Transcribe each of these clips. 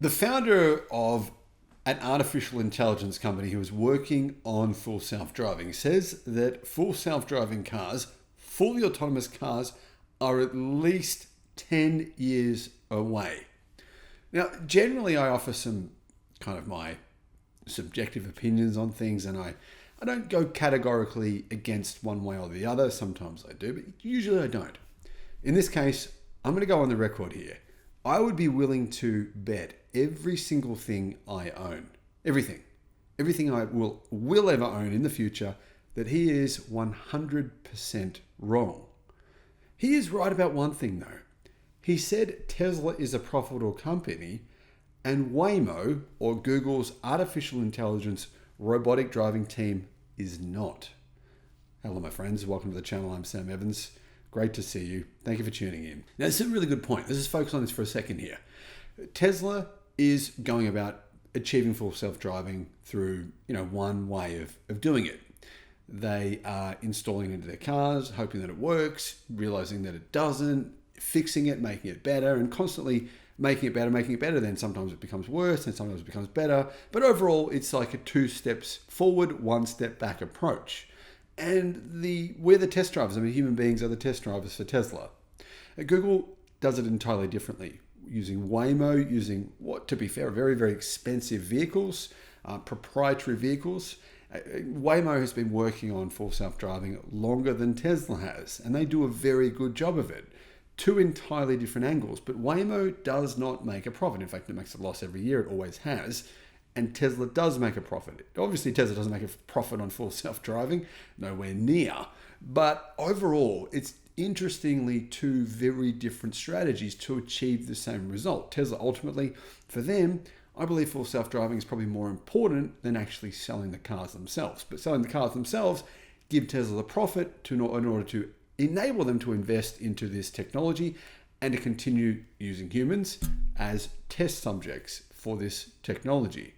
The founder of an artificial intelligence company who is working on full self-driving says that full self-driving cars, fully autonomous cars, are at least 10 years away. Now, generally I offer some kind of my subjective opinions on things, and I don't go categorically against one way or the other. Sometimes I do, but usually I don't. In this case, I'm going to go on the record here. I would be willing to bet every single thing I own, everything I will ever own in the future, that he is 100% wrong. He is right about one thing though. He said Tesla is a profitable company and Waymo, or Google's artificial intelligence robotic driving team, is not. Hello my friends, welcome to the channel. I'm Sam Evans. Great to see you. Thank you for tuning in. Now, this is a really good point. Let's just focus on this for a second here. Tesla is going about achieving full self-driving through, one way of doing it. They are installing it into their cars, hoping that it works, realizing that it doesn't, fixing it, making it better, and constantly making it better. Then sometimes it becomes worse, and sometimes it becomes better. But overall, it's like a 2 steps forward, 1 step back approach. And we're the test drivers. I mean, human beings are the test drivers for Tesla. Google does it entirely differently, using Waymo, using what, to be fair, are very, very expensive vehicles, proprietary vehicles. Waymo has been working on full self-driving longer than Tesla has, and they do a very good job of it. 2 entirely different angles, but Waymo does not make a profit. In fact, it makes a loss every year. It always has. And Tesla does make a profit. Obviously, Tesla doesn't make a profit on full self-driving, nowhere near. But overall, it's interestingly 2 very different strategies to achieve the same result. Tesla ultimately, for them, I believe full self-driving is probably more important than actually selling the cars themselves. But selling the cars themselves give Tesla the profit in order to enable them to invest into this technology and to continue using humans as test subjects for this technology.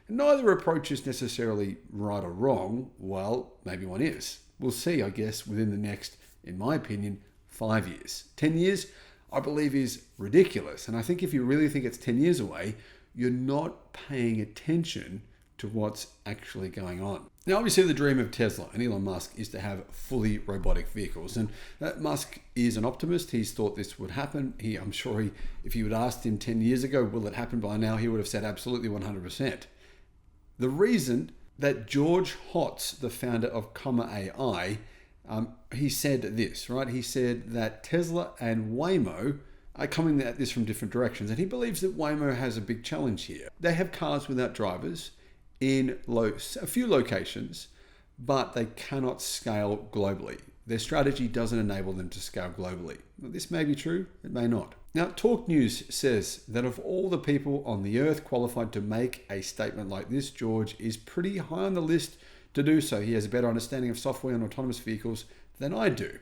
Neither approach is necessarily right or wrong. Well, maybe one is. We'll see, I guess, within the next, in my opinion, 5 years. 10 years, I believe, is ridiculous. And I think if you really think it's 10 years away, you're not paying attention to what's actually going on. Now, obviously, the dream of Tesla and Elon Musk is to have fully robotic vehicles. And Musk is an optimist. He's thought this would happen. I'm sure if you had asked him 10 years ago, will it happen by now, he would have said absolutely 100%. The reason that George Hotz, the founder of Comma AI, he said this, right? He said that Tesla and Waymo are coming at this from different directions. And he believes that Waymo has a big challenge here. They have cars without drivers in a few locations, but they cannot scale globally. Their strategy doesn't enable them to scale globally. Well, this may be true, it may not. Now, Talk News says that of all the people on the earth qualified to make a statement like this, George is pretty high on the list to do so. He has a better understanding of software and autonomous vehicles than I do.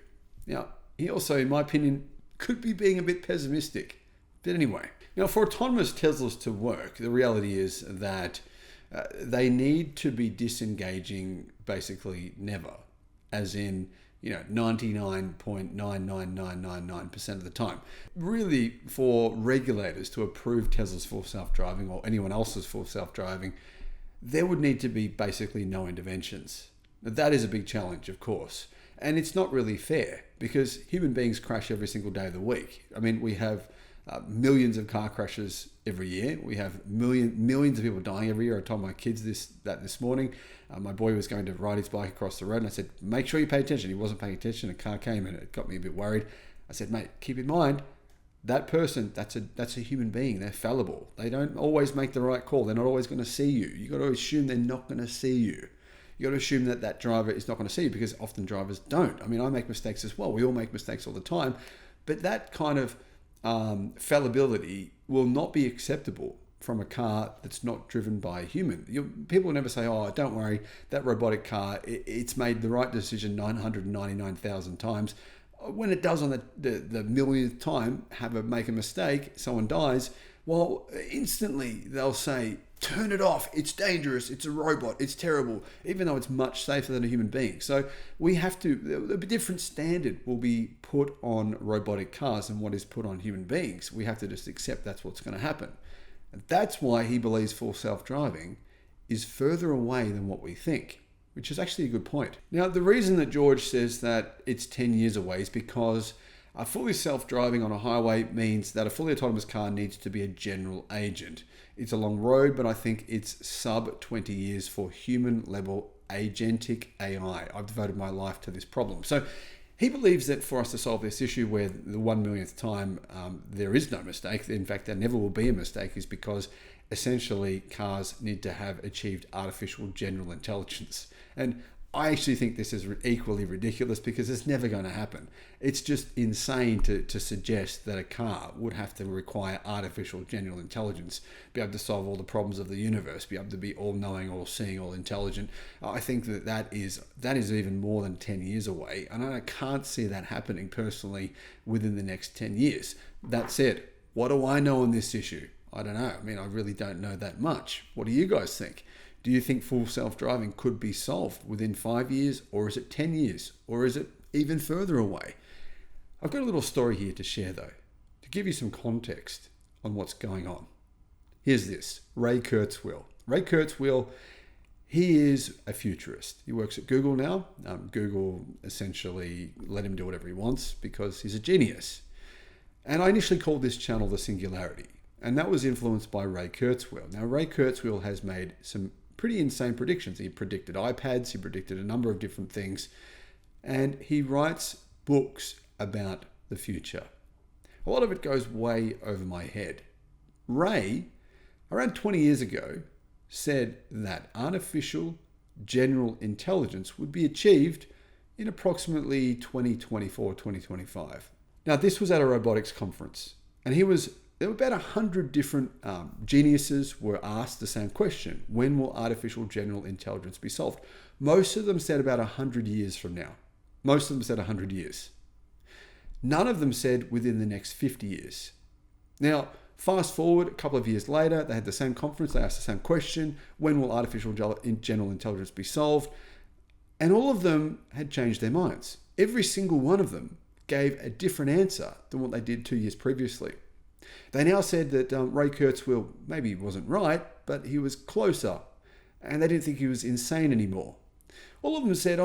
Now, he also, in my opinion, could be being a bit pessimistic. But anyway, now for autonomous Teslas to work, the reality is that they need to be disengaging basically never, as in 99.99999% of the time. Really, for regulators to approve Tesla's full self-driving or anyone else's full self-driving, there would need to be basically no interventions. That is a big challenge, of course. And it's not really fair because human beings crash every single day of the week. I mean, we have millions of car crashes every year. We have millions of people dying every year. I told my kids this morning. My boy was going to ride his bike across the road and I said, make sure you pay attention. He wasn't paying attention. A car came and it got me a bit worried. I said, mate, keep in mind, that person, that's a human being. They're fallible. They don't always make the right call. They're not always going to see you. You got to assume they're not going to see you. You got to assume that driver is not going to see you because often drivers don't. I mean, I make mistakes as well. We all make mistakes all the time. But that kind of fallibility will not be acceptable from a car that's not driven by a human. People will never say, oh, don't worry, that robotic car, it's made the right decision 999,000 times. When it does on the millionth time make a mistake, someone dies, well, instantly they'll say, turn it off, it's dangerous, it's a robot, it's terrible, even though it's much safer than a human being. So we have to, a different standard will be put on robotic cars than what is put on human beings. We have to just accept that's what's going to happen. And that's why he believes full self-driving is further away than what we think, which is actually a good point. Now, the reason that George says that it's 10 years away is because fully self-driving on a highway means that a fully autonomous car needs to be a general agent. It's a long road, but I think it's sub 20 years for human level agentic AI. I've devoted my life to this problem. So he believes that for us to solve this issue where the 1 millionth time there is no mistake, in fact there never will be a mistake, is because essentially cars need to have achieved artificial general intelligence. And I actually think this is equally ridiculous because it's never going to happen. It's just insane to suggest that a car would have to require artificial general intelligence, be able to solve all the problems of the universe, be able to be all-knowing, all-seeing, all-intelligent. I think that is even more than 10 years away, and I can't see that happening personally within the next 10 years. That said, what do I know on this issue? I don't know. I mean, I really don't know that much. What do you guys think? Do you think full self-driving could be solved within 5 years, or is it 10 years, or is it even further away? I've got a little story here to share though, to give you some context on what's going on. Here's this, Ray Kurzweil. Ray Kurzweil, he is a futurist. He works at Google now. Google essentially let him do whatever he wants because he's a genius. And I initially called this channel The Singularity, and that was influenced by Ray Kurzweil. Now, Ray Kurzweil has made some pretty insane predictions. He predicted iPads, he predicted a number of different things, and he writes books about the future. A lot of it goes way over my head. Ray, around 20 years ago, said that artificial general intelligence would be achieved in approximately 2024, 2025. Now, this was at a robotics conference, and there were about 100 different geniuses were asked the same question. When will artificial general intelligence be solved? Most of them said about 100 years from now. Most of them said 100 years. None of them said within the next 50 years. Now, fast forward a couple of years later, they had the same conference, they asked the same question. When will artificial general intelligence be solved? And all of them had changed their minds. Every single one of them gave a different answer than what they did 2 years previously. They now said that Ray Kurzweil maybe wasn't right, but he was closer, and they didn't think he was insane anymore. All of them said,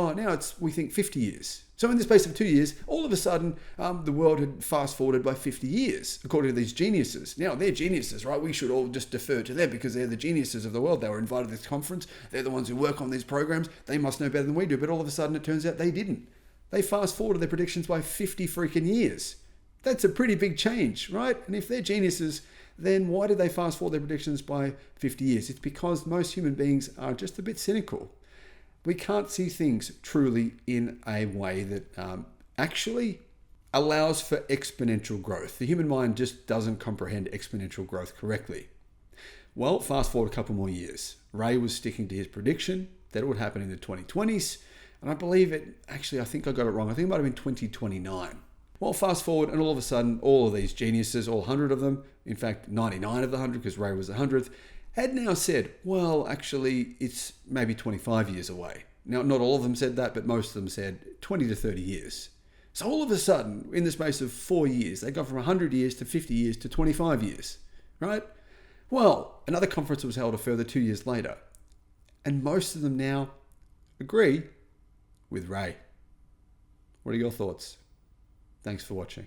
we think 50 years. So in the space of 2 years, all of a sudden, the world had fast forwarded by 50 years, according to these geniuses. Now, they're geniuses, right? We should all just defer to them because they're the geniuses of the world. They were invited to this conference. They're the ones who work on these programs. They must know better than we do. But all of a sudden, it turns out they didn't. They fast forwarded their predictions by 50 freaking years. That's a pretty big change, right? And if they're geniuses, then why did they fast forward their predictions by 50 years? It's because most human beings are just a bit cynical. We can't see things truly in a way that actually allows for exponential growth. The human mind just doesn't comprehend exponential growth correctly. Well, fast forward a couple more years. Ray was sticking to his prediction that it would happen in the 2020s. And I believe I think I got it wrong. I think it might have been 2029. Well, fast forward, and all of a sudden, all of these geniuses, all 100 of them, in fact, 99 of the 100, because Ray was the 100th, had now said, well, actually, it's maybe 25 years away. Now, not all of them said that, but most of them said 20 to 30 years. So all of a sudden, in the space of 4 years, they got from 100 years to 50 years to 25 years, right? Well, another conference was held a further 2 years later, and most of them now agree with Ray. What are your thoughts? Thanks for watching.